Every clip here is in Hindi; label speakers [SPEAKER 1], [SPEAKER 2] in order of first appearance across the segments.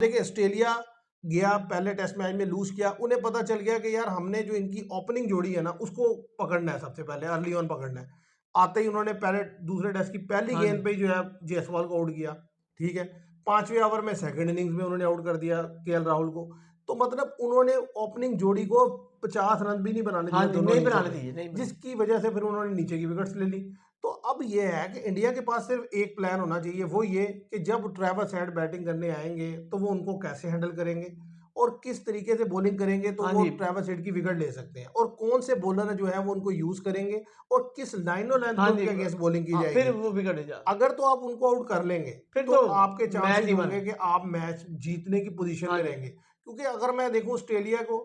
[SPEAKER 1] देखिए ऑस्ट्रेलिया गया पहले टेस्ट मैच में लूज किया, उन्हें पता चल गया कि यार हमने जो इनकी ओपनिंग जोड़ी है ना उसको पकड़ना है, सबसे पहले अर्ली ऑन पकड़ना है। आते ही उन्होंने पहले दूसरे टेस्ट की पहली
[SPEAKER 2] हाँ
[SPEAKER 1] गेंद
[SPEAKER 2] जी।
[SPEAKER 1] पे जो है जायसवाल को आउट किया। ठीक है, पांचवें ओवर में सेकंड इनिंग्स में उन्होंने आउट कर दिया केएल राहुल को। तो मतलब उन्होंने ओपनिंग जोड़ी को 50 रन भी नहीं बनाने
[SPEAKER 2] हाँ
[SPEAKER 1] दिया
[SPEAKER 2] जी,
[SPEAKER 1] दोनों
[SPEAKER 2] नहीं
[SPEAKER 1] इनिंग्सों
[SPEAKER 2] बनाने
[SPEAKER 1] में,
[SPEAKER 2] दीजिए, नहीं बनाने।
[SPEAKER 1] जिसकी वजह से फिर उन्होंने नीचे की विकेट्स ले ली। तो अब ये है कि इंडिया के पास सिर्फ एक प्लान होना चाहिए, वो ये कि जब ट्रेविस हेड बैटिंग करने आएंगे तो वो उनको कैसे हैंडल करेंगे और किस तरीके से बॉलिंग करेंगे तो
[SPEAKER 2] हाँ
[SPEAKER 1] वो
[SPEAKER 2] जी।
[SPEAKER 1] ट्रेविस हेड की विकेट ले सकते हैं, और कौन से बॉलर जो है वो उनको यूज करेंगे और किस लाइनो लेंथ
[SPEAKER 2] हाँ
[SPEAKER 1] पे
[SPEAKER 2] जी।
[SPEAKER 1] उनके अगेंस्ट बॉलिंग की
[SPEAKER 2] हाँ, फिर
[SPEAKER 1] जाएगी।
[SPEAKER 2] वो बिगड़ जा
[SPEAKER 1] अगर तो आप उनको आउट कर लेंगे
[SPEAKER 2] फिर
[SPEAKER 1] तो
[SPEAKER 2] तो
[SPEAKER 1] आपके
[SPEAKER 2] मैच
[SPEAKER 1] चांसेस
[SPEAKER 2] ही बना।
[SPEAKER 1] होंगे कि आप मैच जीतने की पोजीशन
[SPEAKER 2] हाँ
[SPEAKER 1] में
[SPEAKER 2] जी।
[SPEAKER 1] रहेंगे। क्योंकि अगर मैं देखूं ऑस्ट्रेलिया को,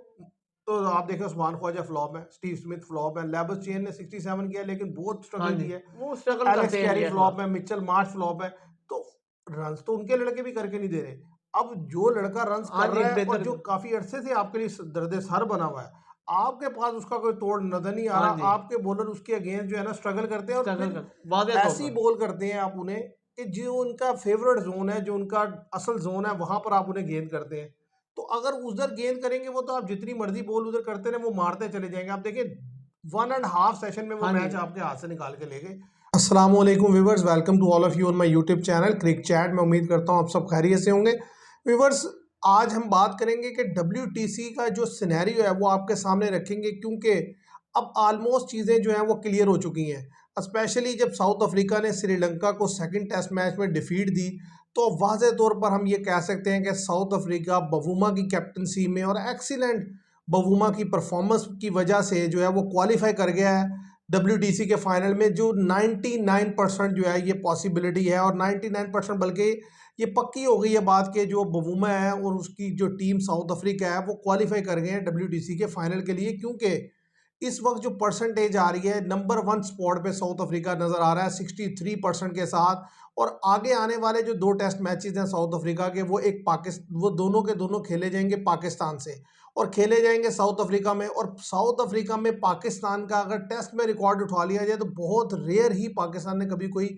[SPEAKER 1] तो आप देखें उस्मान ख्वाजा फ्लॉप है, स्टीव स्मिथ फ्लॉप है, लेबस चेन ने 67 किया लेकिन बहुत
[SPEAKER 2] हाँ
[SPEAKER 1] स्ट्रगल
[SPEAKER 2] जी,
[SPEAKER 1] की है,
[SPEAKER 2] वो स्ट्रगल
[SPEAKER 1] एलेक्स
[SPEAKER 2] करते हैं
[SPEAKER 1] कैरी
[SPEAKER 2] इंडिया के
[SPEAKER 1] फ्लॉप
[SPEAKER 2] खिलाफ।
[SPEAKER 1] है, मिचेल मार्श फ्लॉप है। तो रन्स तो उनके लड़के भी करके नहीं दे रहे। अब जो लड़का रन्स
[SPEAKER 2] हाँ
[SPEAKER 1] कर
[SPEAKER 2] जी,
[SPEAKER 1] रहा है और
[SPEAKER 2] बेहतर।
[SPEAKER 1] जो काफी अरसे से आपके लिए दर्द सर बना हुआ है, आपके पास उसका कोई तोड़ नजर नहीं आ
[SPEAKER 2] हाँ जी,
[SPEAKER 1] रहा। आपके बॉलर उसके अगेंस्ट जो है ना स्ट्रगल करते हैं, और
[SPEAKER 2] स्ट्रगल
[SPEAKER 1] फिर
[SPEAKER 2] करते वाज़ह तौर
[SPEAKER 1] ऐसी
[SPEAKER 2] पर।
[SPEAKER 1] बॉल करते हैं आप उन्हें कि जो उनका फेवरेट जोन है, जो उनका असल जोन है, वहां पर आप उन्हें गेंद करते हैं। तो अगर उधर गेंद करेंगे वो, तो आप जितनी मर्जी बॉल उधर करते रहे वो मारते चले जाएंगे। आप देखिए 1.5 सेशन में वो
[SPEAKER 2] हाँ जी।
[SPEAKER 1] मैच आपके हाथ से निकाल के ले गए। अस्सलाम वालेकुम viewers, welcome to all of you on my YouTube channel Cric Chat. मैं उम्मीद करता हूँ आप सब खैरियत से होंगे। व्यूवर्स, आज हम बात करेंगे कि WTC का जो सिनेरियो है वो आपके सामने रखेंगे, क्योंकि अब ऑलमोस्ट चीज़ें जो हैं वो क्लियर हो चुकी हैं। स्पेशली जब साउथ अफ्रीका ने श्रीलंका को सेकंड टेस्ट मैच में डिफीट दी, तो वाज़े तौर पर हम ये कह सकते हैं कि साउथ अफ्रीका बवूमा की कैप्टनसी में और एक्सीलेंट बवूमा की परफॉर्मेंस की वजह से जो है वो क्वालिफाई कर गया है WTC के फाइनल में। जो 99% जो है ये पॉसिबिलिटी है, और 99% बल्कि ये पक्की हो गई है बात कि जो बवूमा है और उसकी जो टीम साउथ अफ्रीका है वो क्वालिफाई कर गए हैं WTC के फाइनल के लिए। क्योंकि इस वक्त जो परसेंटेज आ रही है, नंबर 1 स्पॉट पे साउथ अफ्रीका नजर आ रहा है 63% के साथ। और आगे आने वाले जो 2 टेस्ट मैचेस हैं साउथ अफ्रीका के, वो एक पाकिस्तान, वो दोनों के दोनों खेले जाएंगे पाकिस्तान से और खेले जाएंगे साउथ अफ्रीका में। और साउथ अफ्रीका में पाकिस्तान का अगर टेस्ट में रिकॉर्ड उठा लिया जाए तो बहुत रेयर ही पाकिस्तान ने कभी कोई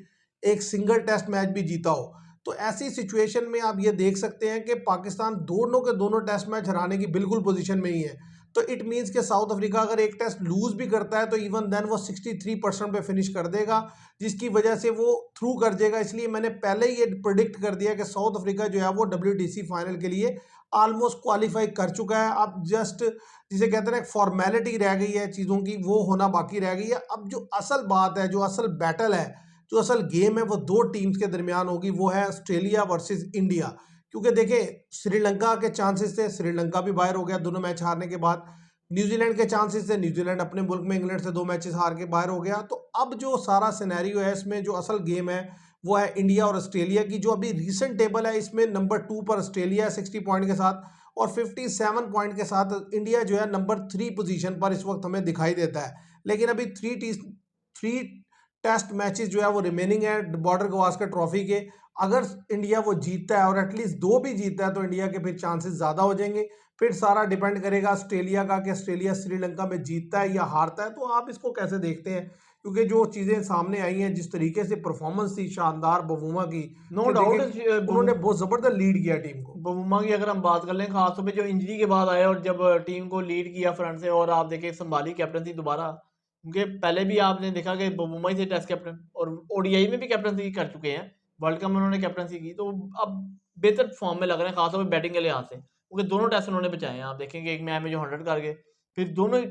[SPEAKER 1] एक सिंगल टेस्ट मैच भी जीता हो। तो ऐसी सिचुएशन में आप ये देख सकते हैं कि पाकिस्तान दोनों के दोनों टेस्ट मैच हराने की बिल्कुल पोजीशन में ही है। तो इट मीन्स कि साउथ अफ्रीका अगर एक टेस्ट लूज भी करता है तो इवन देन वो 63% पे फिनिश कर देगा, जिसकी वजह से वो थ्रू कर देगा। इसलिए मैंने पहले ही ये प्रिडिक्ट कर दिया कि साउथ अफ्रीका जो है वो WTC फाइनल के लिए ऑलमोस्ट क्वालिफाई कर चुका है। अब जस्ट जिसे कहते हैं फॉर्मेलिटी रह गई है चीज़ों की, वो होना बाकी रह गई है। अब जो असल बात है, जो असल बैटल है, जो असल गेम है, वो दो टीम्स के दरमियान होगी, वो है ऑस्ट्रेलिया वर्सेस इंडिया। क्योंकि देखिए श्रीलंका के चांसेस थे, श्रीलंका भी बाहर हो गया दोनों मैच हारने के बाद। न्यूजीलैंड के चांसेस थे, न्यूजीलैंड अपने मुल्क में इंग्लैंड से 2 मैचेस हार के बाहर हो गया। तो अब जो सारा सिनेरियो है, इसमें जो असल गेम है वो है इंडिया और ऑस्ट्रेलिया की। जो अभी रीसेंट टेबल है, इसमें नंबर 2 पर ऑस्ट्रेलिया है 60 पॉइंट के साथ, और 57 पॉइंट के साथ इंडिया जो है नंबर 3 पोजीशन पर इस वक्त हमें दिखाई देता है। लेकिन अभी थ्री टेस्ट मैचेस जो है वो रिमेनिंग है बॉर्डर गवास्कर ट्रॉफी के। अगर इंडिया वो जीतता है और एटलीस्ट 2 भी जीतता है तो इंडिया के फिर चांसेस ज़्यादा हो जाएंगे। फिर सारा डिपेंड करेगा ऑस्ट्रेलिया का कि ऑस्ट्रेलिया श्रीलंका में जीतता है या हारता है। तो आप इसको कैसे देखते हैं? क्योंकि जो चीज़ें सामने आई हैं, जिस तरीके से परफॉर्मेंस थी शानदार बवूमा की,
[SPEAKER 2] नो
[SPEAKER 1] कि
[SPEAKER 2] डाउट
[SPEAKER 1] देखिए कि उन्होंने बहुत ज़बरदस्त लीड किया टीम को।
[SPEAKER 2] बबूमा की अगर हम बात कर लें, खास तौर पे जो इंजरी के बाद आया और जब टीम को लीड किया फ्रंट से, और आप देखें संभाली कैप्टनसी दोबारा, क्योंकि पहले भी आपने देखा कि बबूमा ही थे टेस्ट कैप्टन, और ओडीआई में भी कैप्टनसी कर चुके हैं। वर्ल्ड कप में उन्होंने कैप्टनसी की, तो अब बेहतर फॉर्म में लग रहे हैं, खासतौर पे बैटिंग के लिहाज से, क्योंकि दोनों टेस्ट उन्होंने बचाए हैं। आप देखेंगे एक मैच में जो 100 कर गए, फिर दोनों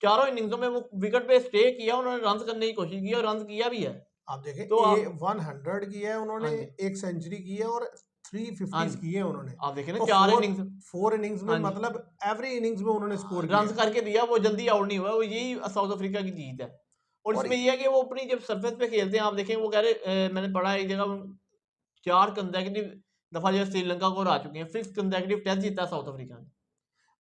[SPEAKER 2] चारों इनिंग्सों में वो विकेट पे स्टे किया, उन्होंने रन करने की कोशिश की और रन किया भी है।
[SPEAKER 1] आप देखें
[SPEAKER 2] तो
[SPEAKER 1] ए
[SPEAKER 2] आप
[SPEAKER 1] 100 की है उन्होंने,
[SPEAKER 2] हाँ जी,
[SPEAKER 1] एक सेंचुरी की है और
[SPEAKER 2] हाँ
[SPEAKER 1] 350
[SPEAKER 2] जी।
[SPEAKER 1] की है उन्होंने।
[SPEAKER 2] आप देखें ना
[SPEAKER 1] तो
[SPEAKER 2] 4 इनिंग्स।
[SPEAKER 1] फोर इनिंग्स में
[SPEAKER 2] हाँ जी।
[SPEAKER 1] मतलब एवरी इनिंग्स में उन्होंने स्कोर किया
[SPEAKER 2] रन्स
[SPEAKER 1] है।
[SPEAKER 2] करके दिया, वो जल्दी आउट नहीं हुआ, वो यही साउथ अफ्रीका की जीत है। और
[SPEAKER 1] और
[SPEAKER 2] इसमें ये है कि वो अपनी जब सरफेस पे खेलते हैं, आप देखें वो कह रहे मैंने पढ़ा है एक जगह, 4 कंसेक्यूटिव दफा जो है श्रीलंका को हरा चुके हैं, 5th कंसेक्यूटिव टेस्ट जीता है साउथ अफ्रीका ने।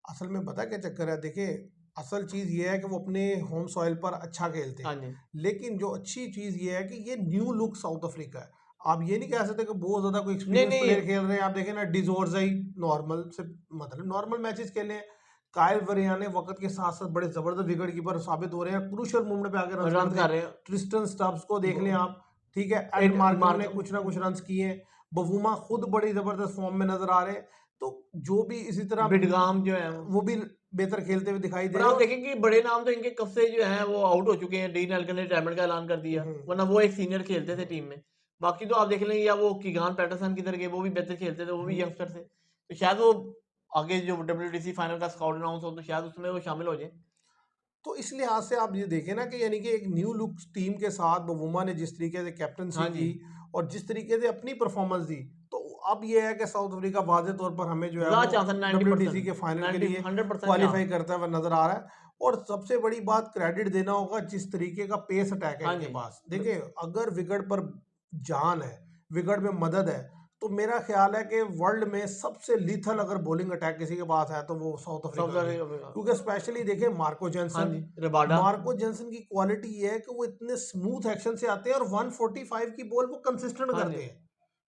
[SPEAKER 1] असल में पता क्या चक्कर है, देखिए असल चीज़ ये है कि वो अपने होम सॉइल पर अच्छा खेलते
[SPEAKER 2] हाँ
[SPEAKER 1] हैं।
[SPEAKER 2] जी।
[SPEAKER 1] लेकिन जो अच्छी चीज़ ये है कि ये न्यू लुक साउथ अफ्रीका है। आप ये नहीं कह सकते कि बहुत ज़्यादा कोई
[SPEAKER 2] नहीं,
[SPEAKER 1] एक्सपीरियंस
[SPEAKER 2] नहीं।
[SPEAKER 1] प्लेयर खेल रहे हैं। आप देखें ना, डिजोर्जा नॉर्मल से, मतलब नॉर्मल मैचेस खेले हैं। कायल वरियाने वक्त के साथ साथ बड़े ज़बरदस्त विकेट कीपर साबित हो रहे हैं, क्रूशियल मोमेंट पे आके रन
[SPEAKER 2] रन्स
[SPEAKER 1] करते
[SPEAKER 2] कर
[SPEAKER 1] हैं।
[SPEAKER 2] रहे हैं।
[SPEAKER 1] ट्रिस्टन स्टब्स को देख लें
[SPEAKER 2] ब
[SPEAKER 1] आप, ठीक है, एड
[SPEAKER 2] एड
[SPEAKER 1] मार्कर
[SPEAKER 2] मार्क
[SPEAKER 1] ने कुछ ना कुछ रन किए हैं। बवूमा खुद बड़ी ज़बरदस्त फॉर्म में नज़र आ रहे हैं। तो जो भी इसी तरह
[SPEAKER 2] बिडगाम जो है
[SPEAKER 1] वो भी बेहतर खेलते हुए दिखाई दे
[SPEAKER 2] और
[SPEAKER 1] रहे
[SPEAKER 2] आप
[SPEAKER 1] हैं।
[SPEAKER 2] देखें कि बड़े नाम तो इनके कब से जो है वो आउट हो चुके हैं। डीन एल्गर ने रिटायरमेंट का ऐलान कर दिया, वरना वो एक सीनियर खेलते थे टीम में। बाकी तो आप देख लेंगे, या वो कीगान पैटरसन किधर गए, वो भी बेहतर खेलते थे, वो भी यंगस्टर थे। तो शायद वो आगे जो WTC फाइनल का स्काउट अनाउंस हो तो शायद उसमें वो शामिल हो जाए।
[SPEAKER 1] तो इस लिहाज से आप ये देखें ना कि यानी कि एक न्यू लुक टीम के साथ वुमा ने जिस तरीके से कैप्टनसी
[SPEAKER 2] हाँ जी,
[SPEAKER 1] की और जिस तरीके से अपनी परफॉर्मेंस दी, तो अब ये है कि साउथ अफ्रीका वाज़े तौर पर हमें जो है
[SPEAKER 2] ज़्यादा
[SPEAKER 1] वो
[SPEAKER 2] चांस है,
[SPEAKER 1] WTC
[SPEAKER 2] 90%,
[SPEAKER 1] के फाइनल के
[SPEAKER 2] 90
[SPEAKER 1] लिए
[SPEAKER 2] 100% चांस।
[SPEAKER 1] क्वालिफाई करता हुआ नजर आ रहा है। और सबसे बड़ी बात क्रेडिट देना होगा जिस तरीके का पेस अटैक है
[SPEAKER 2] हाँ
[SPEAKER 1] इनके
[SPEAKER 2] जी,
[SPEAKER 1] पास। देखिए, अगर विकेट पर जान है, विकेट में मदद है, तो मेरा ख्याल है कि वर्ल्ड में सबसे लीथल अगर बॉलिंग अटैक किसी के पास है तो वो साउथ अफ्रीका
[SPEAKER 2] साउथ
[SPEAKER 1] की है।
[SPEAKER 2] अफ्रीका।
[SPEAKER 1] क्योंकि स्पेशली देखें मार्को
[SPEAKER 2] हाँ
[SPEAKER 1] जेंसन,
[SPEAKER 2] जी, रबाडा।
[SPEAKER 1] मार्को जेंसन की क्वालिटी ये है कि वो इतने स्मूथ एक्शन से आते हैं और 145 की बॉल वो कंसिस्टेंट
[SPEAKER 2] हाँ
[SPEAKER 1] करते
[SPEAKER 2] जी,
[SPEAKER 1] हैं।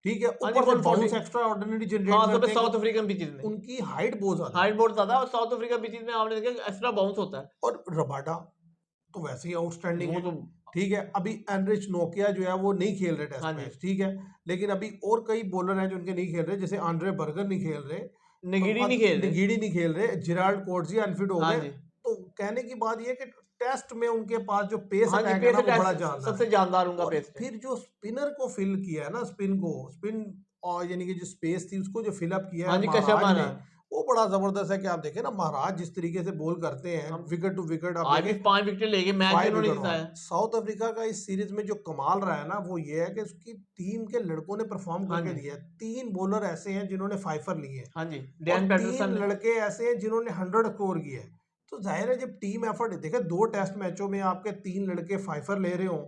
[SPEAKER 1] ठीक है,
[SPEAKER 2] हाँ जी,
[SPEAKER 1] ऊपर से
[SPEAKER 2] 140
[SPEAKER 1] बाउंस एक्स्ट्रा ऑर्डिनरी जनरेट
[SPEAKER 2] खास तौर पे
[SPEAKER 1] करते हैं
[SPEAKER 2] साउथ
[SPEAKER 1] क्योंकि
[SPEAKER 2] अफ्रीकन पिचेस में
[SPEAKER 1] उनकी हाइट बहुत ज्यादा है।
[SPEAKER 2] हाइट बहुत ज्यादा है, और साउथ अफ्रीका पिचेस में आपने देखा एक्स्ट्रा बाउंस होता है।
[SPEAKER 1] और रबाडा तो वैसे ही आउटस्टैंडिंग
[SPEAKER 2] वो
[SPEAKER 1] है।
[SPEAKER 2] तो
[SPEAKER 1] ठीक है, अभी एनरिच नोकिया जो है वो नहीं खेल रहे
[SPEAKER 2] हाँ
[SPEAKER 1] टेस्ट
[SPEAKER 2] जी,
[SPEAKER 1] मैच, ठीक है, लेकिन अभी और कई बॉलर हैं जो उनके नहीं खेल रहे, जैसे आंद्रे बर्गर नहीं खेल रहे, तो
[SPEAKER 2] निगीडी नहीं
[SPEAKER 1] अब
[SPEAKER 2] खेल रहे।
[SPEAKER 1] निगीडी नहीं खेल रहे, जिराल्ड कोर्टजी अनफिट हो
[SPEAKER 2] हाँ
[SPEAKER 1] गए।
[SPEAKER 2] जी,
[SPEAKER 1] तो कहने की बात ये है कि टेस्ट में उनके पास जो पेस
[SPEAKER 2] हाँ जी,
[SPEAKER 1] अटैक है
[SPEAKER 2] पेस
[SPEAKER 1] ना वो बड़ा
[SPEAKER 2] अटैक
[SPEAKER 1] जानदार
[SPEAKER 2] सबसे
[SPEAKER 1] है।
[SPEAKER 2] जानदार उनका
[SPEAKER 1] और
[SPEAKER 2] पेस है।
[SPEAKER 1] फिर जो स्पिनर को फिल किया है ना, स्पिन और यानी कि जो स्पेस थी उसको जो फिलअप किया
[SPEAKER 2] हाँ
[SPEAKER 1] है
[SPEAKER 2] जी, कश्यप
[SPEAKER 1] महाराज ने,
[SPEAKER 2] महाराज।
[SPEAKER 1] वो बड़ा जबरदस्त है। कि आप देखें ना महाराज जिस तरीके से बॉल करते हैं
[SPEAKER 2] हम
[SPEAKER 1] विकेट टू विकेट, आप
[SPEAKER 2] आज भी
[SPEAKER 1] देखें
[SPEAKER 2] 5 विकेट लेके मैच भी
[SPEAKER 1] 5
[SPEAKER 2] उन्होंने
[SPEAKER 1] विकेट
[SPEAKER 2] जिताया।
[SPEAKER 1] हॉल। साउथ अफ्रीका का इस सीरीज में जो कमाल रहा है ना वो ये है कि उसकी टीम के लड़कों ने परफॉर्म
[SPEAKER 2] हाँ
[SPEAKER 1] करके
[SPEAKER 2] जी,
[SPEAKER 1] दिया है। 3 बॉलर ऐसे हैं जिन्होंने फाइफर लिए हैं
[SPEAKER 2] हाँ जी,
[SPEAKER 1] और
[SPEAKER 2] डैन
[SPEAKER 1] 3
[SPEAKER 2] पैटरसन ने।
[SPEAKER 1] लड़के ऐसे हैं जिन्होंने 100 स्कोर किए हैं। तो जाहिर है जब टीम एफर्ट देखे 2 टेस्ट मैचों में आपके 3 लड़के फाइफर ले रहे हो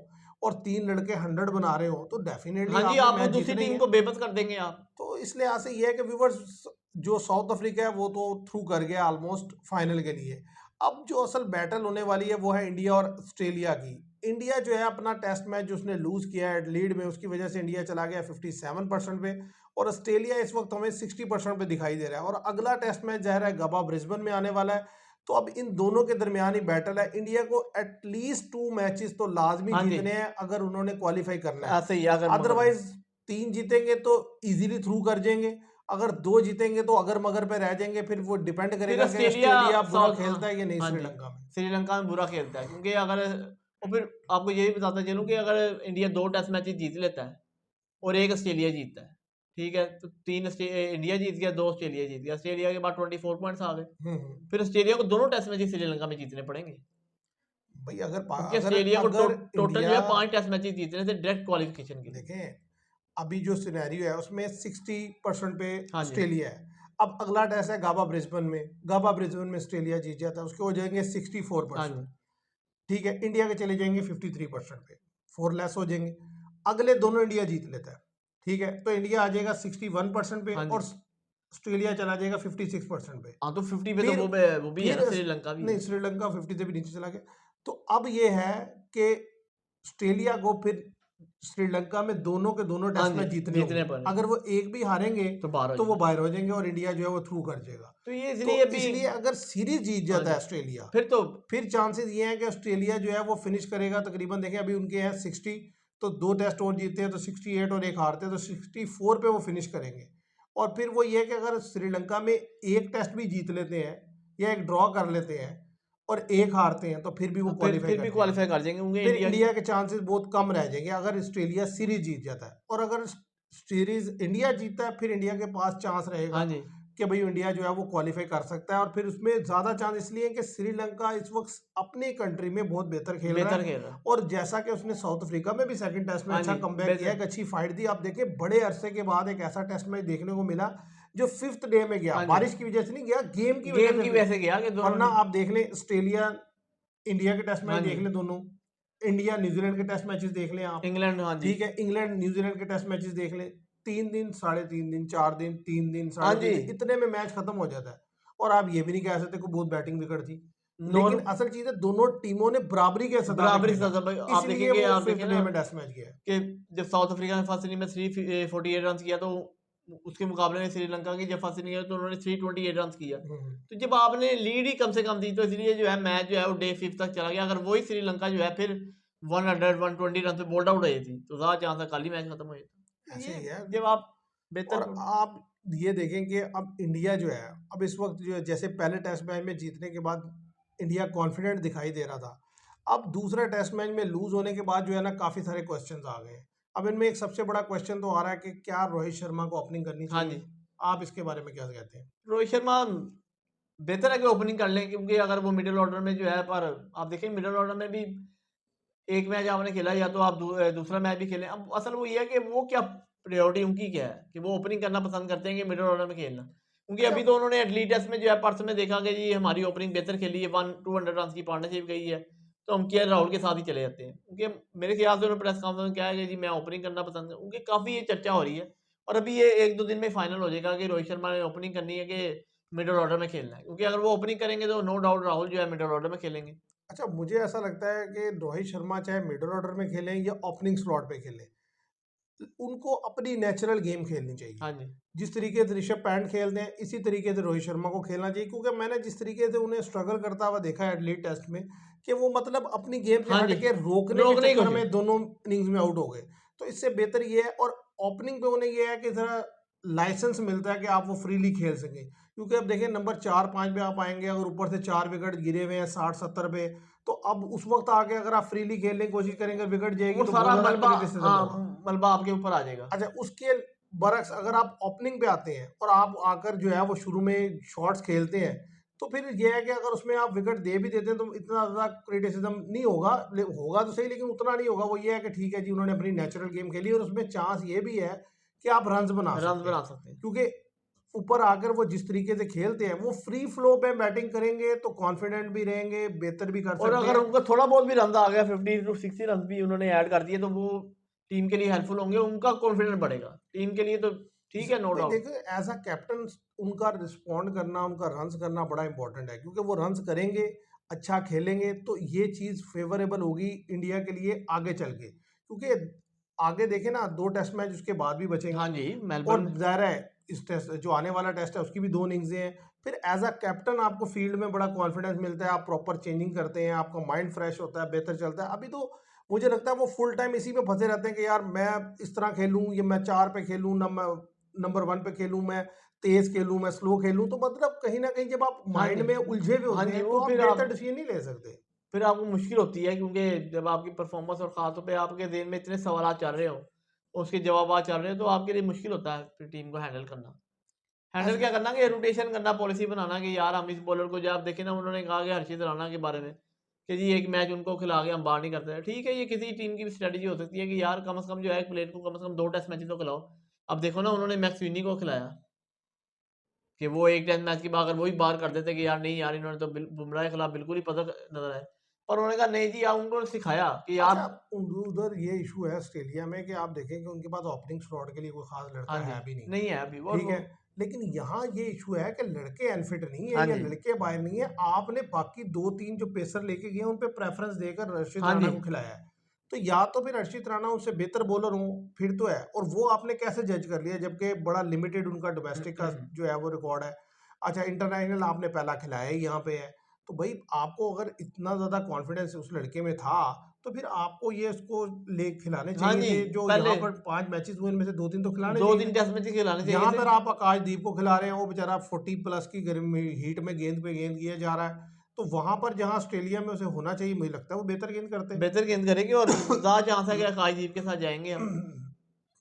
[SPEAKER 1] और 3 लड़के 100 बना रहे हो तो डेफिनेटली
[SPEAKER 2] हाँ जी,
[SPEAKER 1] आपने
[SPEAKER 2] आप वो
[SPEAKER 1] मैच
[SPEAKER 2] दूसरी
[SPEAKER 1] जीतना ही
[SPEAKER 2] टीम
[SPEAKER 1] है।
[SPEAKER 2] को बेबस कर देंगे आप।
[SPEAKER 1] तो इस लिहाज से ये है कि व्यूवर्स जो साउथ अफ्रीका है वो तो थ्रू कर गया ऑलमोस्ट फाइनल के लिए। अब जो असल बैटल होने वाली है वो है इंडिया और ऑस्ट्रेलिया की। इंडिया जो है अपना टेस्ट मैच जो उसने लूज किया है लीड में, उसकी वजह से इंडिया चला गया 57% पे और ऑस्ट्रेलिया इस वक्त हमें 60% पे दिखाई दे रहा है। और अगला टेस्ट मैच जाहिर है गबा ब्रिस्बेन में आने वाला है। तो अब इन दोनों के दरमियान ही बैटल है। इंडिया को एटलीस्ट 2 मैचेस तो लाजमी
[SPEAKER 2] हाँ जी,
[SPEAKER 1] जीतने हैं अगर उन्होंने क्वालिफाई करना है।
[SPEAKER 2] ऐसे ही अगर मगर में।
[SPEAKER 1] अदरवाइज 3 जीतेंगे तो इजीली थ्रू कर जाएंगे, अगर 2 जीतेंगे तो अगर मगर पे रह जाएंगे। फिर वो डिपेंड
[SPEAKER 2] फिर
[SPEAKER 1] करेगा कि
[SPEAKER 2] ऑस्ट्रेलिया
[SPEAKER 1] ऑस्ट्रेलिया बुरा
[SPEAKER 2] साउथ
[SPEAKER 1] खेलता है या नहीं
[SPEAKER 2] हाँ जी,
[SPEAKER 1] श्रीलंका में।
[SPEAKER 2] श्रीलंका में बुरा खेलता है, क्योंकि अगर और फिर आपको ये भी बताता चलूँ कि अगर इंडिया 2 टेस्ट मैचेस जीत लेता है और 1 ऑस्ट्रेलिया जीतता है, ठीक है? तो 3 इंडिया जीत गया, 2 ऑस्ट्रेलिया जीत गया। ऑस्ट्रेलिया के बाद 24 पॉइंट्स आ गए। फिर ऑस्ट्रेलिया को दोनों टेस्ट मैचेस श्रीलंका में जीतने पड़ेंगे,
[SPEAKER 1] भाई
[SPEAKER 2] क्योंकि
[SPEAKER 1] अगर
[SPEAKER 2] ऑस्ट्रेलिया को
[SPEAKER 1] अगर
[SPEAKER 2] टोटल जो
[SPEAKER 1] इंडिया
[SPEAKER 2] है 5 टेस्ट मैचेस जीतने थे डायरेक्ट क्वालिफिकेशन के लिए।
[SPEAKER 1] देखें, अभी जो सिनेरियो है उसमें 60% पे
[SPEAKER 2] हाँ जी,
[SPEAKER 1] ऑस्ट्रेलिया है। अब अगला टेस्ट है गाबा ब्रिस्बेन में, गाबा ब्रिस्बेन में ऑस्ट्रेलिया जीत जाता है उसके हो जाएंगे
[SPEAKER 2] हाँ
[SPEAKER 1] 64%।
[SPEAKER 2] जी,
[SPEAKER 1] ठीक है, इंडिया के चले जाएंगे 53% पे, 4 लेस हो जाएंगे। अगले दोनों इंडिया जीत लेता है, ठीक है, तो इंडिया आ जाएगा 61% पे
[SPEAKER 2] हाँ
[SPEAKER 1] और
[SPEAKER 2] जी।
[SPEAKER 1] ऑस्ट्रेलिया चला जाएगा 56% पे।
[SPEAKER 2] हाँ, तो 50 पे तो
[SPEAKER 1] फिर
[SPEAKER 2] वो भी है
[SPEAKER 1] फिर
[SPEAKER 2] ना, श्रीलंका भी
[SPEAKER 1] नहीं,
[SPEAKER 2] है।
[SPEAKER 1] श्रीलंका 50 से भी नीचे चला गया। तो अब ये है कि ऑस्ट्रेलिया को फिर श्रीलंका में दोनों के दोनों
[SPEAKER 2] हाँ
[SPEAKER 1] टेस्ट
[SPEAKER 2] जी,
[SPEAKER 1] मैच जीतने
[SPEAKER 2] जीतने
[SPEAKER 1] होंगे।
[SPEAKER 2] पड़ेंगे,
[SPEAKER 1] अगर वो एक भी हारेंगे
[SPEAKER 2] तो 12 हो
[SPEAKER 1] तो वो
[SPEAKER 2] जाएंगे।
[SPEAKER 1] बाहर हो जाएंगे और इंडिया जो है वो थ्रू कर जाएगा।
[SPEAKER 2] तो ये
[SPEAKER 1] तो
[SPEAKER 2] इसलिए अभी
[SPEAKER 1] इसलिए अगर सीरीज जीत
[SPEAKER 2] हाँ
[SPEAKER 1] जाता
[SPEAKER 2] जी,
[SPEAKER 1] है ऑस्ट्रेलिया,
[SPEAKER 2] फिर तो
[SPEAKER 1] फिर चांसेस ये हैं कि ऑस्ट्रेलिया जो है वो फिनिश करेगा तकरीबन। देखें अभी उनके हैं 60, तो 2 टेस्ट और जीतते हैं तो 68 और एक हारते हैं तो 64 पे वो फिनिश करेंगे। और फिर वो ये है कि अगर श्रीलंका में एक टेस्ट भी जीत लेते हैं या एक ड्रॉ कर लेते हैं और एक हारते हैं तो फिर भी वो क्वालिफाई
[SPEAKER 2] फिर
[SPEAKER 1] कर
[SPEAKER 2] भी
[SPEAKER 1] जाएंगे।
[SPEAKER 2] क्वालिफाई कर जाएंगे, क्योंकि
[SPEAKER 1] फिर
[SPEAKER 2] इंडिया
[SPEAKER 1] इंडिया के चांसेस बहुत कम रह जाएंगे अगर ऑस्ट्रेलिया सीरीज जीत जाता है। और अगर सीरीज इंडिया जीतता है फिर इंडिया के पास चांस रहेगा
[SPEAKER 2] हाँ जी,
[SPEAKER 1] कि भाई इंडिया जो है वो क्वालिफाई कर सकता है। और फिर उसमें ज़्यादा चांस इसलिए है कि श्रीलंका इस वक्त अपनी कंट्री में बहुत बेहतर खेल रहा
[SPEAKER 2] बेहतर
[SPEAKER 1] है।
[SPEAKER 2] खेल रहा है।
[SPEAKER 1] और जैसा कि उसने साउथ अफ्रीका में भी सेकंड टेस्ट में
[SPEAKER 2] हाँ
[SPEAKER 1] अच्छा
[SPEAKER 2] जी,
[SPEAKER 1] कमबैक किया है, एक
[SPEAKER 2] बेहतर
[SPEAKER 1] अच्छी फाइट दी। आप देखें बड़े अरसे के बाद एक ऐसा टेस्ट मैच देखने को मिला जो 5th डे में गया,
[SPEAKER 2] हाँ जी,
[SPEAKER 1] बारिश की वजह से नहीं गया, गेम की
[SPEAKER 2] गेम
[SPEAKER 1] वजह
[SPEAKER 2] की
[SPEAKER 1] से।
[SPEAKER 2] वजह से गया कि दोनों
[SPEAKER 1] वरना
[SPEAKER 2] ने
[SPEAKER 1] आप देख लें ऑस्ट्रेलिया इंडिया के टेस्ट
[SPEAKER 2] हाँ
[SPEAKER 1] मैच देख
[SPEAKER 2] जी,
[SPEAKER 1] लें दोनों, इंडिया न्यूजीलैंड के टेस्ट मैचेस देख लें आप,
[SPEAKER 2] इंग्लैंड हाँ जी,
[SPEAKER 1] ठीक है, इंग्लैंड न्यूजीलैंड के टेस्ट मैचेस देख लें, 3 दिन, 3.5 दिन, 4 दिन, 3 दिन,
[SPEAKER 2] हाँ
[SPEAKER 1] 3.5
[SPEAKER 2] जी,
[SPEAKER 1] दिन, इतने में मैच खत्म हो जाता है। और आप ये भी नहीं कह सकते कि बहुत बैटिंग विकेट थी।
[SPEAKER 2] नॉर
[SPEAKER 1] लेकिन असल चीज है दोनों टीमों ने बराबरी के सतह पे
[SPEAKER 2] बराबरी से
[SPEAKER 1] खेला,
[SPEAKER 2] ज्यादा भाई।
[SPEAKER 1] इसलिए वो
[SPEAKER 2] आप
[SPEAKER 1] 5th
[SPEAKER 2] देखें
[SPEAKER 1] डे
[SPEAKER 2] ना
[SPEAKER 1] में टेस्ट मैच गया।
[SPEAKER 2] कि जब साउथ अफ्रीका ने फर्स्ट इनिंग में 348 रन किया, तो उसके मुकाबले में श्रीलंका की जब फर्स्ट इनिंग है तो उन्होंने 328 रन किया।
[SPEAKER 1] हम्म।
[SPEAKER 2] तो जब आपने लीड ही कम से कम दी, तो इसलिए जो है मैच जो है वो डे 5 तक चला गया। अगर वही श्रीलंका जो है फिर 120 रन पे बोल्ड आउट हो जाती, तो ज़्यादा चांस है कल ही मैच खत्म हो जाता।
[SPEAKER 1] ऐसे
[SPEAKER 2] ये
[SPEAKER 1] ही है।
[SPEAKER 2] जब आप
[SPEAKER 1] और
[SPEAKER 2] बेहतर
[SPEAKER 1] आप ये देखें कि अब इंडिया जो है, अब इस वक्त जो है, जैसे पहले टेस्ट मैच में जीतने के बाद इंडिया कॉन्फिडेंट दिखाई दे रहा था, अब दूसरा टेस्ट मैच में लूज होने के बाद जो है ना काफ़ी सारे क्वेश्चंस आ गए हैं। अब इनमें एक सबसे बड़ा क्वेश्चन तो आ रहा है कि क्या रोहित शर्मा को ओपनिंग करनी
[SPEAKER 2] हाँ
[SPEAKER 1] चाहिए?
[SPEAKER 2] जी।
[SPEAKER 1] आप इसके बारे में क्या कहते हैं?
[SPEAKER 2] रोहित शर्मा बेहतर है कि ओपनिंग कर लें, क्योंकि अगर वो मिडिल ऑर्डर में जो है, पर आप देखें मिडिल ऑर्डर में भी एक मैच आपने खेला या तो आप दूसरा मैच भी खेलें। अब असल वो ये है कि वो क्या प्रायोरिटी उनकी क्या है कि वो ओपनिंग करना पसंद करते हैं कि मिडिल ऑर्डर में खेलना। क्योंकि
[SPEAKER 1] अच्छा।
[SPEAKER 2] अभी तो उन्होंने एटलीस्ट टेस्ट में जो है पर्स में देखा कि जी हमारी ओपनिंग बेहतर खेली है, 1-200 रन की पार्टनरशिप गई है, तो हम केएल राहुल के साथ ही चले जाते हैं। क्योंकि मेरे ख्याल से उन्होंने प्रेस कॉन्फ्रेंस में कहा है कि जी मैं ओपनिंग करना पसंद करूँ, क्योंकि काफ़ी ये चर्चा हो रही है और अभी ये 1-2 दिन में फाइनल हो जाएगा कि रोहित शर्मा ने ओपनिंग करनी है कि मिडिल ऑर्डर में खेलना है। क्योंकि अगर वो ओपनिंग करेंगे तो नो डाउट राहुल जो है मिडिल ऑर्डर में खेलेंगे।
[SPEAKER 1] अच्छा, मुझे ऐसा लगता है कि रोहित शर्मा चाहे मिडिल ऑर्डर में खेलें या ओपनिंग स्लॉट पे खेलें, उनको अपनी नेचुरल गेम खेलनी चाहिए।
[SPEAKER 2] हाँ जी।
[SPEAKER 1] जिस तरीके से ऋषभ पैंट खेलते हैं, इसी तरीके से रोहित शर्मा को खेलना चाहिए, क्योंकि मैंने जिस तरीके से उन्हें स्ट्रगल करता हुआ देखा है एटलीस्ट टेस्ट में, कि वो मतलब अपनी गेम से
[SPEAKER 2] हाँ
[SPEAKER 1] हट
[SPEAKER 2] जी।
[SPEAKER 1] के रोकने के
[SPEAKER 2] रोकने की
[SPEAKER 1] चक्कर
[SPEAKER 2] कोशिश।
[SPEAKER 1] में दोनों इनिंग्स में आउट हो गए। तो इससे बेहतर ये है, और ओपनिंग पे उन्हें ये है कि ज़रा लाइसेंस मिलता है कि आप वो फ्रीली खेल सकें। क्योंकि अब देखिए नंबर 4-5 पे आप आएँगे, अगर ऊपर से 4 विकेट गिरे हुए हैं 60-70 पे, तो अब उस वक़्त आके अगर आप फ्रीली खेलने की कोशिश करेंगे, विकेट जाएगी
[SPEAKER 2] वो
[SPEAKER 1] तो बहुत
[SPEAKER 2] सारा
[SPEAKER 1] ज़्यादा
[SPEAKER 2] मलबा,
[SPEAKER 1] क्रिटिसिज़्म
[SPEAKER 2] हाँ,
[SPEAKER 1] होगा।
[SPEAKER 2] मलबा आपके ऊपर आ जाएगा।
[SPEAKER 1] अच्छा, उसके बरक्स अगर आप ओपनिंग पे आते हैं और आप आकर जो है वो शुरू में शॉट्स खेलते हैं, तो फिर ये है कि अगर उसमें आप विकेट दे भी देते हैं तो इतना ज़्यादा क्रिटिसिज्म नहीं होगा। होगा तो सही, लेकिन उतना नहीं होगा। वो ये है कि ठीक है जी, उन्होंने अपनी नेचुरल गेम खेली, और उसमें चांस ये भी है कि आप रन्स बना
[SPEAKER 2] रन
[SPEAKER 1] सकते हैं।
[SPEAKER 2] बना सकते हैं।
[SPEAKER 1] क्योंकि ऊपर आकर वो जिस तरीके से खेलते हैं, वो फ्री फ्लो पे बैटिंग करेंगे तो कॉन्फिडेंट भी रहेंगे, बेहतर भी कर
[SPEAKER 2] और
[SPEAKER 1] सकते
[SPEAKER 2] अगर
[SPEAKER 1] हैं।
[SPEAKER 2] उनका थोड़ा बहुत भी रन आ गया, 50 टू 60 रन भी उन्होंने ऐड कर दिए, तो वो टीम के लिए हेल्पफुल होंगे, उनका कॉन्फिडेंस बढ़ेगा। टीम के लिए तो ठीक है, नो
[SPEAKER 1] नहीं,
[SPEAKER 2] डाउट।
[SPEAKER 1] देखो एज अ कैप्टन उनका रिस्पॉन्ड करना, उनका रन्स करना बड़ा इंपॉर्टेंट है, क्योंकि वो रन्स करेंगे, अच्छा खेलेंगे, तो ये चीज़ फेवरेबल होगी इंडिया के लिए आगे चल के। क्योंकि आगे देखें ना, 2 टेस्ट मैच उसके बाद भी
[SPEAKER 2] हाँ
[SPEAKER 1] बचेंगे,
[SPEAKER 2] जी,
[SPEAKER 1] और
[SPEAKER 2] मेलबर्न में।
[SPEAKER 1] ज़ाहिर है इस टेस्ट जो आने वाला टेस्ट है उसकी भी 2 इनिंग्सें हैं। फिर एज अ कैप्टन आपको फील्ड में बड़ा कॉन्फिडेंस मिलता है, आप प्रॉपर चेंजिंग करते हैं, आपका माइंड फ्रेश होता है, बेहतर चलता है। अभी तो मुझे लगता है वो फुल टाइम इसी में फंसे रहते हैं कि यार मैं इस तरह खेलूँ, या मैं 4 पे खेलूँ, ना मैं नंबर 1 पे खेलूँ, मैं तेज़ खेलूँ, मैं स्लो खेलूँ। तो मतलब कहीं न कहीं जब आप
[SPEAKER 2] हाँ
[SPEAKER 1] माइंड
[SPEAKER 2] जी।
[SPEAKER 1] में उलझे हुए
[SPEAKER 2] हाँ
[SPEAKER 1] होते
[SPEAKER 2] जी,
[SPEAKER 1] हैं, तो
[SPEAKER 2] वो
[SPEAKER 1] आप बेहतर डिसीज़न नहीं ले सकते।
[SPEAKER 2] फिर आपको मुश्किल होती है, क्योंकि जब आपकी परफॉर्मेंस और ख़ास तौर पे आपके ज़हन में इतने सवालात चल रहे हो, उसके जवाबात चल रहे हो, तो आपके लिए मुश्किल होता है फिर टीम को हैंडल करना। हैंडल
[SPEAKER 1] अच्छा।
[SPEAKER 2] क्या करना कि रोटेशन करना, पॉलिसी बनाना कि यार हम इस बॉलर को, जब आप देखें ना, उन्होंने कहा कि हर्षित राणा के बारे में कि जी एक मैच उनको खिला के हम बाहर नहीं करते हैं। ठीक है, ये किसी टीम की भी स्ट्रैटेजी हो सकती है कि यार कम से कम जो है एक प्लेयर को कम से कम 2 टेस्ट मैचेस तो खिलाओ। अब देखो ना, उन्होंने मैक्सवेनी को खिलाया कि वो एक टेस्ट मैच के बाद अगर वही बाहर कर देते कि यार नहीं यार, इन्होंने तो बुमराह के खिलाफ बिल्कुल ही पता नजर आए। पर उन्होंने कहा नहीं जी, आप उनको सिखाया कि
[SPEAKER 1] अच्छा,
[SPEAKER 2] यार।
[SPEAKER 1] उधर ये इशू है ऑस्ट्रेलिया में कि आप देखें कि उनके पास ओपनिंग स्लॉट के लिए कोई ख़ास
[SPEAKER 2] हाँ
[SPEAKER 1] लड़का
[SPEAKER 2] जी,
[SPEAKER 1] है भी नहीं।
[SPEAKER 2] नहीं है अभी और
[SPEAKER 1] ठीक
[SPEAKER 2] वो।
[SPEAKER 1] है, लेकिन यहाँ ये इशू है कि लड़के अनफिट नहीं है
[SPEAKER 2] हाँ
[SPEAKER 1] या
[SPEAKER 2] जी।
[SPEAKER 1] लड़के बाहर नहीं है। आपने बाकी 2-3 जो पेसर लेके गए हैं, उन पे प्रेफ़रेंस देकर रशीद
[SPEAKER 2] हाँ
[SPEAKER 1] राणा
[SPEAKER 2] जी।
[SPEAKER 1] को खिलाया है। तो या तो फिर रशीद राणा उससे बेहतर बॉलर हो, फिर तो है, और वो आपने कैसे जज कर लिया जबकि बड़ा लिमिटेड उनका डोमेस्टिक का जो है वो रिकॉर्ड है। अच्छा, इंटरनेशनल आपने पहला खिलाया ही यहाँ पे है। तो भाई आपको अगर इतना ज़्यादा कॉन्फिडेंस उस लड़के में था, तो फिर आपको ये उसको ले खिलाने
[SPEAKER 2] हाँ
[SPEAKER 1] चाहिए
[SPEAKER 2] जी,
[SPEAKER 1] थे। जो यहाँ
[SPEAKER 2] पहले
[SPEAKER 1] पर 5 मैचेस हुए, इनमें से 2-3 तो खिलाने चाहिए
[SPEAKER 2] 2-3
[SPEAKER 1] थे।
[SPEAKER 2] टेस्ट मैच खिलाने चाहिए
[SPEAKER 1] यहाँ
[SPEAKER 2] थे।
[SPEAKER 1] पर आप आकाशदीप को खिला रहे हैं, वो बेचारा 40 प्लस की गर्मी हीट में गेंद पे गेंद किया जा रहा है। तो वहां पर जहां ऑस्ट्रेलिया में उसे होना चाहिए, मुझे लगता है वो बेहतर गेंद करते।
[SPEAKER 2] बेहतर गेंद करेंगे और ज़्यादा चांस है कि आकाशदीप के साथ जाएँगे हम।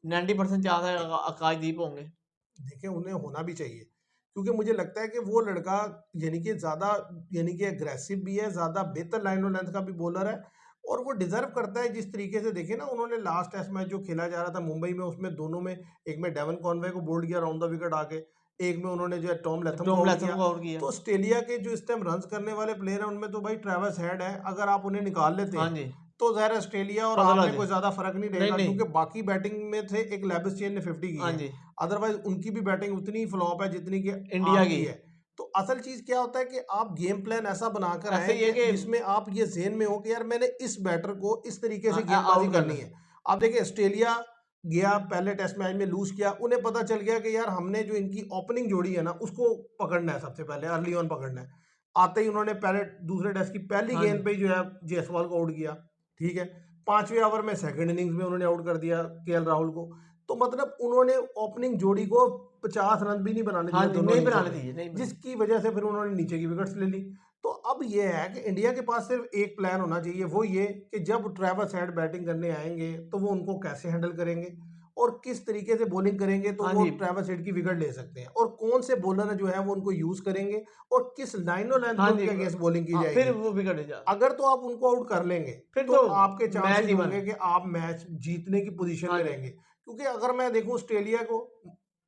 [SPEAKER 2] 90% चांस है आकाशदीप होंगे।
[SPEAKER 1] देखिए, उन्हें होना भी चाहिए, क्योंकि मुझे लगता है कि वो लड़का यानी कि ज़्यादा, यानी कि एग्रेसिव भी है, ज़्यादा बेहतर लाइन और लेंथ का भी बॉलर है, और वो डिज़र्व करता है। जिस तरीके से देखें ना, उन्होंने लास्ट टेस्ट मैच जो खेला जा रहा था मुंबई में, उसमें दोनों में, एक में डेवन कॉनवे को बोल्ड किया राउंड द विकेट आके, एक में उन्होंने जो है टॉम लैथम को
[SPEAKER 2] टॉम
[SPEAKER 1] आउट
[SPEAKER 2] लैथम
[SPEAKER 1] किया।
[SPEAKER 2] को आउट किया।
[SPEAKER 1] तो ऑस्ट्रेलिया के जो इस टाइम रन्स करने वाले प्लेयर हैं, उनमें तो भाई ट्रेविस हेड है। अगर आप उन्हें निकाल लेते
[SPEAKER 2] हाँ
[SPEAKER 1] हैं,
[SPEAKER 2] जी,
[SPEAKER 1] तो ज़ाहिर है ऑस्ट्रेलिया और
[SPEAKER 2] पता
[SPEAKER 1] आप
[SPEAKER 2] लग
[SPEAKER 1] में
[SPEAKER 2] जाए।
[SPEAKER 1] कोई ज़्यादा फ़र्क नहीं
[SPEAKER 2] नहीं,
[SPEAKER 1] रहेगा,
[SPEAKER 2] नहीं।
[SPEAKER 1] क्योंकि बाकी बैटिंग में थे, एक लेविस चेन ने 50 की
[SPEAKER 2] हाँ
[SPEAKER 1] है।
[SPEAKER 2] जी,
[SPEAKER 1] अदरवाइज उनकी भी बैटिंग उतनी ही फ्लॉप है जितनी कि
[SPEAKER 2] इंडिया
[SPEAKER 1] आपकी
[SPEAKER 2] की।
[SPEAKER 1] है। तो असल चीज़ क्या होता है कि आप गेम प्लान ऐसा बनाकर
[SPEAKER 2] ऐसा
[SPEAKER 1] आएँ
[SPEAKER 2] ही है
[SPEAKER 1] कि
[SPEAKER 2] कि
[SPEAKER 1] जिसमें आप ये ज़हन में हो कि यार मैंने इस बैटर को इस तरीके से गेंदबाज़ी
[SPEAKER 2] आउट करना
[SPEAKER 1] करनी
[SPEAKER 2] है।
[SPEAKER 1] है। आप देखिए, ऑस्ट्रेलिया गया पहले टेस्ट मैच में लूज़ किया, उन्हें पता चल गया कि यार हमने जो इनकी ओपनिंग जोड़ी है ना, उसको पकड़ना है, सबसे पहले अर्ली ऑन पकड़ना है। आते ही उन्होंने पहले दूसरे टेस्ट की पहली
[SPEAKER 2] हाँ
[SPEAKER 1] गेंद
[SPEAKER 2] जी।
[SPEAKER 1] पे ही जो है जायसवाल को आउट किया। ठीक है, 5वें ओवर में सेकंड इनिंग्स में उन्होंने आउट कर दिया केएल राहुल को। तो मतलब उन्होंने ओपनिंग जोड़ी को 50 रन भी नहीं बनाने
[SPEAKER 2] हाँ
[SPEAKER 1] दिए
[SPEAKER 2] जी,
[SPEAKER 1] दोनों
[SPEAKER 2] नहीं
[SPEAKER 1] इनिंग्सों
[SPEAKER 2] बनाने
[SPEAKER 1] में,
[SPEAKER 2] दिए, नहीं बनाने।
[SPEAKER 1] जिसकी वजह से फिर उन्होंने नीचे की विकेट्स ले ली। तो अब ये है कि इंडिया के पास सिर्फ एक प्लान होना चाहिए, वो ये कि जब ट्रेविस हेड बैटिंग करने आएंगे तो वो उनको कैसे हैंडल करेंगे और किस तरीके से बॉलिंग करेंगे तो
[SPEAKER 2] हाँ
[SPEAKER 1] वो
[SPEAKER 2] जी,
[SPEAKER 1] ट्रेविस हेड की विकेट ले सकते हैं, और कौन से बॉलर जो है वो उनको यूज करेंगे और किस लाइनो लेंथ
[SPEAKER 2] हाँ
[SPEAKER 1] पे
[SPEAKER 2] जी,
[SPEAKER 1] उनके अगेंस्ट बॉलिंग की
[SPEAKER 2] हाँ, फिर
[SPEAKER 1] जाएगी।
[SPEAKER 2] वो विकेट जा
[SPEAKER 1] अगर तो आप उनको आउट कर लेंगे
[SPEAKER 2] फिर
[SPEAKER 1] तो
[SPEAKER 2] तो
[SPEAKER 1] आपके
[SPEAKER 2] मैच
[SPEAKER 1] चांसेस
[SPEAKER 2] इवन
[SPEAKER 1] होंगे
[SPEAKER 2] है।
[SPEAKER 1] कि आप मैच जीतने की पोजीशन
[SPEAKER 2] हाँ
[SPEAKER 1] में
[SPEAKER 2] जी,
[SPEAKER 1] रहेंगे, क्योंकि अगर मैं देखूं ऑस्ट्रेलिया को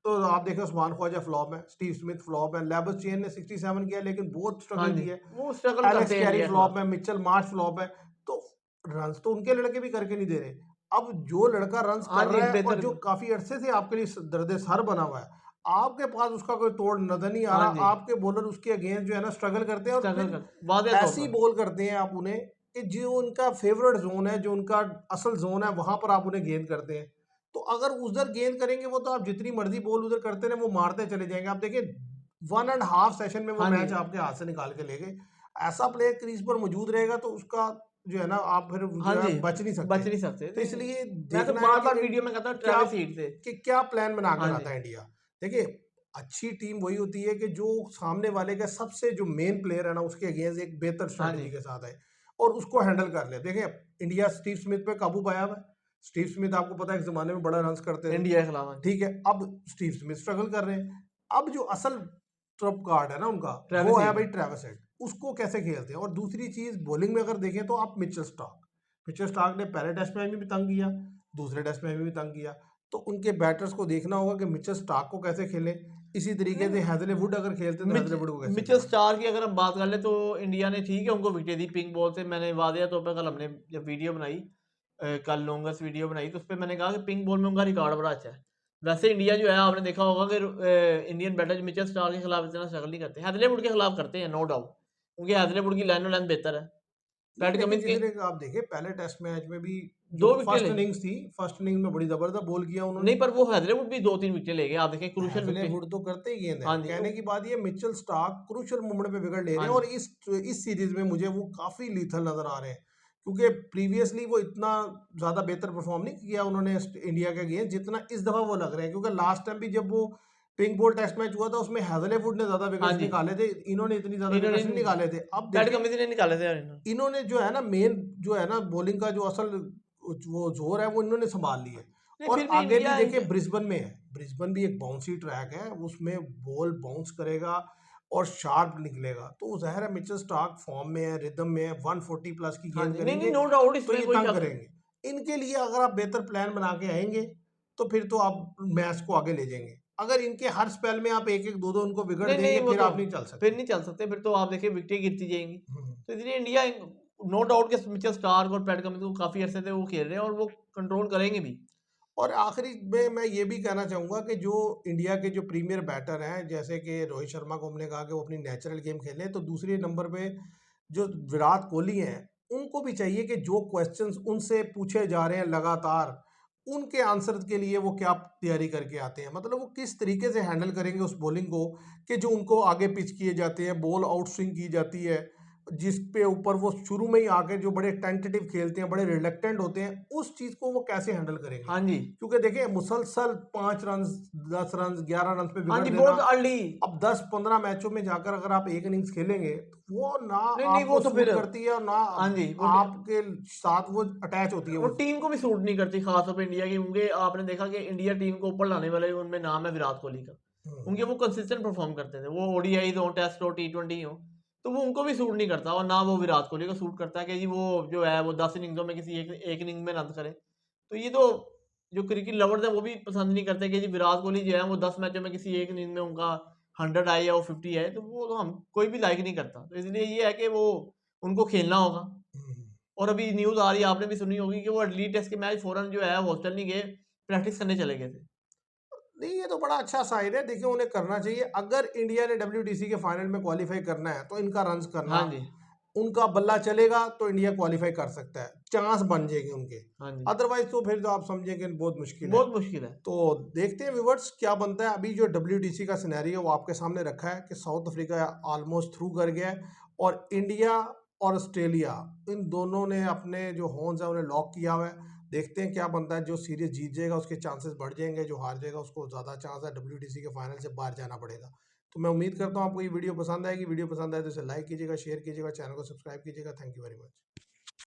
[SPEAKER 1] तो आप देखें उस्मान ख्वाजा फ्लॉप है, स्टीव स्मिथ फ्लॉप है, लेबस चेन ने 67 किया लेकिन बहुत
[SPEAKER 2] हाँ
[SPEAKER 1] स्ट्रगल
[SPEAKER 2] जी,
[SPEAKER 1] किया है,
[SPEAKER 2] वो स्ट्रगल
[SPEAKER 1] एलेक्स
[SPEAKER 2] करते हैं
[SPEAKER 1] कैरी
[SPEAKER 2] इंडिया के
[SPEAKER 1] फ्लॉप
[SPEAKER 2] खिलाफ।
[SPEAKER 1] है, मिचेल मार्श फ्लॉप है। तो रन्स तो उनके लड़के भी करके नहीं दे रहे। अब जो लड़का रन्स
[SPEAKER 2] हाँ
[SPEAKER 1] कर
[SPEAKER 2] जी,
[SPEAKER 1] रहा है और
[SPEAKER 2] बेहतर
[SPEAKER 1] जो काफी अरसे से आपके लिए दर्द सर बना हुआ है, आपके पास उसका कोई तोड़ नजर नहीं आ
[SPEAKER 2] हाँ
[SPEAKER 1] रहा।
[SPEAKER 2] जी,
[SPEAKER 1] आपके बॉलर उसके अगेंस्ट जो है ना स्ट्रगल करते हैं, और
[SPEAKER 2] स्ट्रगल
[SPEAKER 1] फिर
[SPEAKER 2] करते वाज़ह तौर
[SPEAKER 1] ऐसी
[SPEAKER 2] पर।
[SPEAKER 1] बॉल करते हैं आप उन्हें कि जो उनका फेवरेट जोन है, जो उनका असल जोन है, वहां पर आप उन्हें गेंद करते हैं। तो अगर उधर गेंद करेंगे वो, तो आप जितनी मर्जी बॉल उधर करते रहे, वो मारते चले जाएंगे। आप देखिए 1.5 सेशन में वो
[SPEAKER 2] हाँ जी,
[SPEAKER 1] मैच आपके हाथ से निकाल के ले गए। ऐसा प्लेयर क्रीज पर मौजूद रहेगा तो उसका जो है ना, आप फिर
[SPEAKER 2] हाँ
[SPEAKER 1] जो है
[SPEAKER 2] जी,
[SPEAKER 1] बच नहीं सकते।
[SPEAKER 2] बच नहीं सकते।
[SPEAKER 1] तो
[SPEAKER 2] नहीं,
[SPEAKER 1] इसलिए
[SPEAKER 2] मैं तो
[SPEAKER 1] देखना है कि
[SPEAKER 2] बार-बार वीडियो में कहता हूँ
[SPEAKER 1] क्या
[SPEAKER 2] ट्रेविस हीट से।
[SPEAKER 1] क्या प्लान बना
[SPEAKER 2] हाँ
[SPEAKER 1] कर
[SPEAKER 2] जी,
[SPEAKER 1] आता है इंडिया। देखिए, अच्छी टीम वही होती है कि जो सामने वाले का सबसे जो मेन प्लेयर है ना, उसके अगेंस्ट एक बेहतर
[SPEAKER 2] हाँ
[SPEAKER 1] स्ट्रेटेजी
[SPEAKER 2] जी,
[SPEAKER 1] के साथ है और उसको हैंडल कर ले। देखिए, इंडिया स्टीव स्मिथ पे काबू पाया हुआ है। स्टीव स्मिथ आपको पता है एक जमाने में बड़ा रन्स करते थे,
[SPEAKER 2] इंडिया के खिलाफ। हाँ जी,
[SPEAKER 1] ठीक है। अब स्टीव स्मिथ स्ट्रगल कर रहे हैं। अब जो असल ट्रम्प कार्ड है ना उनका, वो
[SPEAKER 2] ट्रेविस
[SPEAKER 1] है
[SPEAKER 2] हीट।
[SPEAKER 1] भाई ट्रेविस हेड। उसको कैसे खेलते हैं। और दूसरी चीज बॉलिंग में अगर देखें तो आप मिचेल स्टार्क ने पहले टेस्ट मैच में भी तंग किया, दूसरे टेस्ट मैच में भी तंग किया। तो उनके बैटर्स को देखना होगा कि मिचेल स्टार्क को कैसे खेलें। इसी तरीके से
[SPEAKER 2] नहीं,
[SPEAKER 1] हैदरवुड अगर खेलते हैं तो
[SPEAKER 2] मिच
[SPEAKER 1] हैदरवुड को कैसे
[SPEAKER 2] मिचेल
[SPEAKER 1] खेलें।
[SPEAKER 2] स्टार्क की अगर हम बात कर लें तो इंडिया ने ठीक है उनको विकेट दी पिंक बॉल से। मैंने वादिया तौर पे कल हमने जब वीडियो बनाई कल लॉन्गेस्ट वीडियो बनाई तो उसपे मैंने कहा कि पिंक बॉल में उनका रिकॉर्ड बड़ा अच्छा है। वैसे इंडिया जो है आपने देखा होगा कि इंडियन बैटर मिचेल स्टार्क के खिलाफ इतना स्ट्रगल नहीं करते। हैदरवुड के खिलाफ करते हैं नो डाउट, क्योंकि हैदरवुड की लाइनो लेंथ बेहतर है।
[SPEAKER 1] नहीं,
[SPEAKER 2] पैट
[SPEAKER 1] लेकिन
[SPEAKER 2] कमिंस के
[SPEAKER 1] जितने आप देखें पहले टेस्ट मैच में भी, जो
[SPEAKER 2] 2 विकेटें
[SPEAKER 1] फर्स्ट
[SPEAKER 2] ले
[SPEAKER 1] इनिंग्स थी, फर्स्ट इनिंग्स में बड़ी जबरदस्त बॉल किया उन्होंने।
[SPEAKER 2] नहीं पर वो हैदरवुड भी 2-3 विकेटें ले गए। आप देखें क्रूशियल विकेट।
[SPEAKER 1] हैजलेवुड तो करते ही गेंद है।
[SPEAKER 2] हाँ जी,
[SPEAKER 1] कहने की बात ये, मिचेल स्टार्क क्रूशियल मोमेंट पे विकेट ले रहे
[SPEAKER 2] हाँ
[SPEAKER 1] हैं,
[SPEAKER 2] जी।
[SPEAKER 1] और इस सीरीज में मुझे वो काफी लीथल नजर आ रहे हैं, क्योंकि प्रीवियसली वो इतना ज्यादा बेहतर परफॉर्म नहीं किया उन्होंने इंडिया के अगेंस्ट, जितना इस दफा वो लग रहे हैं। क्योंकि लास्ट टाइम भी जब वो पिंक बॉल टेस्ट मैच हुआ था, उसमें हैजलेवुड ने ज्यादा
[SPEAKER 2] हाँ
[SPEAKER 1] विकेट्स
[SPEAKER 2] जी,
[SPEAKER 1] निकाले थे, इन्होंने इतनी ज्यादा
[SPEAKER 2] इन्होंने
[SPEAKER 1] विकेट्स नहीं निकाले थे। अब
[SPEAKER 2] पैट
[SPEAKER 1] देखें,
[SPEAKER 2] कमिंस ने निकाले थे यार इन्होंने।
[SPEAKER 1] इन्होंने जो है ना मेन, जो है ना बॉलिंग का जो असल वो जोर है, वो इन्होंने संभाल लिया है।
[SPEAKER 2] नहीं
[SPEAKER 1] और
[SPEAKER 2] फिर भी
[SPEAKER 1] आगे भी
[SPEAKER 2] इंडिया
[SPEAKER 1] देखिए
[SPEAKER 2] इंडिया
[SPEAKER 1] ब्रिस्बेन में है, ब्रिस्बेन भी एक बाउंसी ट्रैक है, उसमें बॉल बाउंस करेगा और शार्प निकलेगा। तो जाहिर है मिचेल स्टार्क फॉर्म में है, रिदम में है, 140 प्लस की
[SPEAKER 2] हाँ
[SPEAKER 1] गेंद
[SPEAKER 2] जी, नहीं, नहीं,
[SPEAKER 1] करेंगे
[SPEAKER 2] नो डाउट
[SPEAKER 1] तो
[SPEAKER 2] इसमें
[SPEAKER 1] ये
[SPEAKER 2] कोई
[SPEAKER 1] तंग
[SPEAKER 2] शक
[SPEAKER 1] करेंगे। इनके लिए अगर आप बेहतर प्लान बना के आएंगे तो फिर तो आप मैच को आगे ले जाएंगे। अगर इनके हर स्पेल में आप एक एक दो दो उनको बिगड़
[SPEAKER 2] नहीं, नहीं
[SPEAKER 1] देंगे,
[SPEAKER 2] वो
[SPEAKER 1] फिर
[SPEAKER 2] तो
[SPEAKER 1] आप नहीं चल
[SPEAKER 2] फिर
[SPEAKER 1] सकते।
[SPEAKER 2] नहीं चल सकते, फिर तो आप देखिए विकेटें गिरती जाएँगी।
[SPEAKER 1] हम्म।
[SPEAKER 2] तो इसलिए इंडिया नो डाउट कि मिचेल स्टार्क और पैट कमिंस को काफ़ी अरसे से वो खेल रहे हैं और वो कंट्रोल करेंगे भी।
[SPEAKER 1] और आखिरी में मैं ये भी कहना चाहूँगा कि जो इंडिया के जो प्रीमियर बैटर हैं, जैसे कि रोहित शर्मा को हमने कहा कि वो अपनी नेचुरल गेम खेलें, तो दूसरे नंबर पे जो विराट कोहली हैं, उनको भी चाहिए कि जो क्वेश्चंस उनसे पूछे जा रहे हैं लगातार, उनके आंसर के लिए वो क्या तैयारी करके आते हैं। मतलब वो किस तरीके से हैंडल करेंगे उस बॉलिंग को, कि जो उनको आगे पिच किए जाते हैं, बॉल आउट स्विंग की जाती है, जिस पे ऊपर वो शुरू में ही आके जो बड़े टेंटेटिव खेलते हैं, बड़े रिलक्टेंट होते हैं, उस चीज़ को वो कैसे हैंडल करेंगे।
[SPEAKER 2] हाँ जी।
[SPEAKER 1] क्योंकि देखिए, मुसलसल 5 रन, 10 रन, 11 रन पे
[SPEAKER 2] हाँ
[SPEAKER 1] विकेट
[SPEAKER 2] जी,
[SPEAKER 1] देना,
[SPEAKER 2] बहुत अर्ली
[SPEAKER 1] अब 10-15 मैचों में जाकर अगर आप एक इनिंग्स खेलेंगे तो वो ना
[SPEAKER 2] नहीं, नहीं वो
[SPEAKER 1] आपको
[SPEAKER 2] तो फिर
[SPEAKER 1] सूट करती है और ना
[SPEAKER 2] हाँ जी,
[SPEAKER 1] आपके साथ वो अटैच होती है
[SPEAKER 2] वो
[SPEAKER 1] वो।
[SPEAKER 2] टीम को भी सूट नहीं करती खास तौर पे इंडिया की, क्योंकि आपने देखा कि इंडिया टीम को ऊपर लाने वाले उनमें नाम है विराट कोहली का।
[SPEAKER 1] हम्म।
[SPEAKER 2] उनके वो कंसिस्टेंट परफॉर्म करते थे, वो ओडीआई हो, टेस्ट हो, टी20 हो, तो वो उनको भी सूट नहीं करता और ना वो विराट कोहली को सूट करता है कि जी वो जो है वो 10 इनिंग्सों में किसी एक इनिंग में रन करे। तो ये तो जो क्रिकेट लवर्स हैं वो भी पसंद नहीं करते कि जी विराट कोहली जो है वो 10 मैचों में किसी एक इनिंग में उनका 100 आए या वो 50 आए, तो वो तो हम कोई भी लाइक नहीं करता। तो इसलिए ये है कि वो उनको खेलना होगा।
[SPEAKER 1] हम्म।
[SPEAKER 2] और अभी न्यूज़ आ रही है, आपने भी सुनी होगी कि वो एडली टेस्ट के मैच फौरन जो है हॉस्टल नहीं गए, प्रैक्टिस करने चले गए थे।
[SPEAKER 1] नहीं, ये तो बड़ा अच्छा साइन है। देखिए, उन्हें करना चाहिए। अगर इंडिया ने डब्ल्यूटीसी के फाइनल में क्वालिफाई करना है तो इनका रन्स करना,
[SPEAKER 2] हाँ जी,
[SPEAKER 1] उनका बल्ला चलेगा तो इंडिया क्वालिफाई कर सकता है, चांस बन जाएगी उनके।
[SPEAKER 2] हाँ जी।
[SPEAKER 1] अदरवाइज तो फिर तो आप समझेंगे बहुत मुश्किल है।
[SPEAKER 2] बहुत मुश्किल है।
[SPEAKER 1] तो देखते हैं व्यूवर्स क्या बनता है। अभी जो डब्ल्यूटीसी का सिनेरियो वो आपके सामने रखा है कि साउथ अफ्रीका ऑलमोस्ट थ्रू कर गया है, और इंडिया और ऑस्ट्रेलिया, इन दोनों ने अपने जो हॉर्न्स है उन्हें लॉक किया हुआ है। देखते हैं क्या बनता है। जो सीरीज जीत जाएगा उसके चांसेस बढ़ जाएंगे, जो हार जाएगा उसको ज़्यादा चांस है WTC के फाइनल से बाहर जाना पड़ेगा। तो मैं उम्मीद करता हूँ आपको ये वीडियो पसंद आएगी। वीडियो पसंद आए तो इसे लाइक कीजिएगा, शेयर कीजिएगा, चैनल को सब्सक्राइब कीजिएगा। Thank you very much.